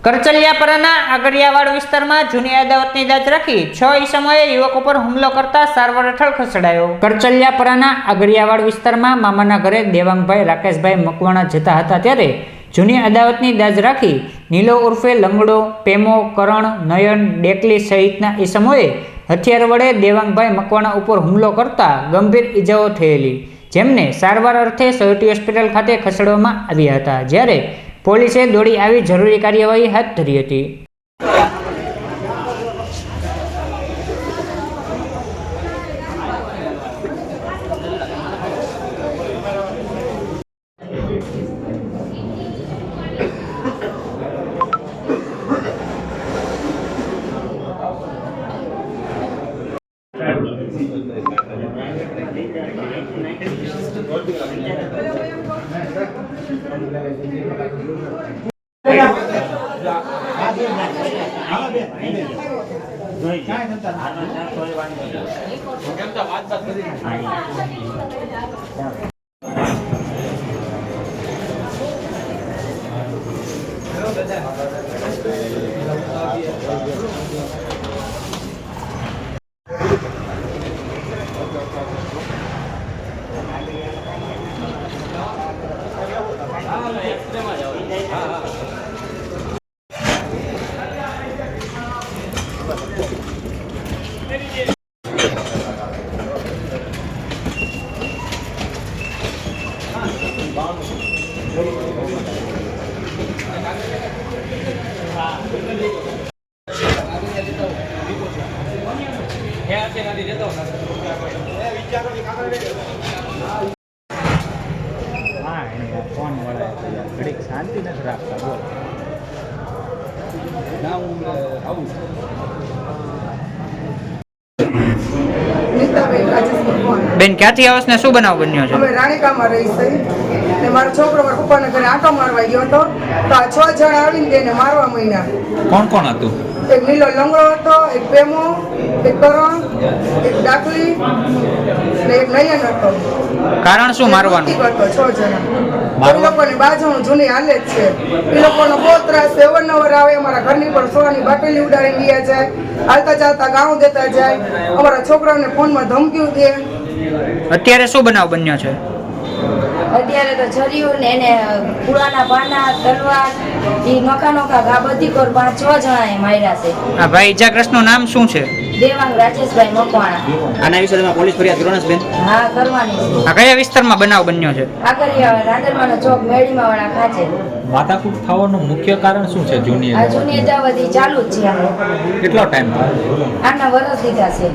કરચલિયાપરાના આગળિયાવાડ વિસ્તારમાં જૂની અદાવતની દાજ રાખી 6 ઈસમોએ યુવક ઉપર હુમલો કરતા સારવાર હેઠળ ખસેડાયો। કરચલિયાપરાના આગળિયાવાડ વિસ્તારમાં મામાના ઘરે દેવાંગભાઈ રાકેશભાઈ મકવાણા જતા હતા ત્યારે જૂની અદાવતની દાજ રાખી નીલો ઉર્ફે લંગડો, પેમો, કરણ, નયન, ડેકલી સહિતના ઈસમોએ હથિયાર વડે દેવાંગભાઈ મકવાણા ઉપર હુમલો કરતા ગંભીર ઈજાઓ થયેલી, જેમને સારવાર અર્થે સયોટી હોસ્પિટલ ખાતે ખસેડવામાં આવ્યા હતા, જ્યારે પોલીસે દોડી આવી જરૂરી કાર્યવાહી હાથ ધરી હતી। શાંતિ નથી રાખતા બોલ ના હું આવું બેન ક્યાંથી આવસ ને શું બનાવ બન્યો છે? અમે રાણીકામાં રહી છે ને મારો છોકરો મારા પપ્પાના ઘરે આંટો મારવા ગયો હતો તો આ 6 જણા આવીને તેને મારવા માંડ્યા। કોણ કોણ હતું? એક નીલો લંગડો હતો, એક પેમો, એક કરણ, એક ડાકલી ને એક નયન હતો। કારણ શું મારવાનું હતો? 6 જણા। એ લોકોની બાજુનું જૂની હાલે જ છે। એ લોકોનો બહુ ત્રાસ છે, અવારનવાર આવે, અમારા ઘરની પર સોનાની બાટલી ઉડાડીને ગયા જાય, હાલતા ચાલતા ગાઉં દેતા જાય, અમારા છોકરાઓને ફોનમાં ધમકીઓ દે। અત્યારે શું બનાવ બન્યો છે? અત્યારે તો છરીયું ને એને પુરાના પાના, તલવાર, એ નોકા ઘા બધી કોર 5-6 જણાએ માર્યા છે। આ ભાઈ ઈજાગ્રસ્તનું નામ શું છે? દેવાંગ રાજેશભાઈ મકવાણા। આના વિશે તમે પોલીસ ફરિયાદ કરો બેન? હા, કરવાની છે। આ કયા વિસ્તારમાં બનાવ બન્યો છે? આ કરી રાંદરમાનો ચોક મેડીમાં વાળા ખાચે। માથાકૂટ થવાનું મુખ્ય કારણ શું છે? આ જૂની અદાવત ચાલુ જ છે। કેટલો ટાઈમ? આના વરસ લીધા છે।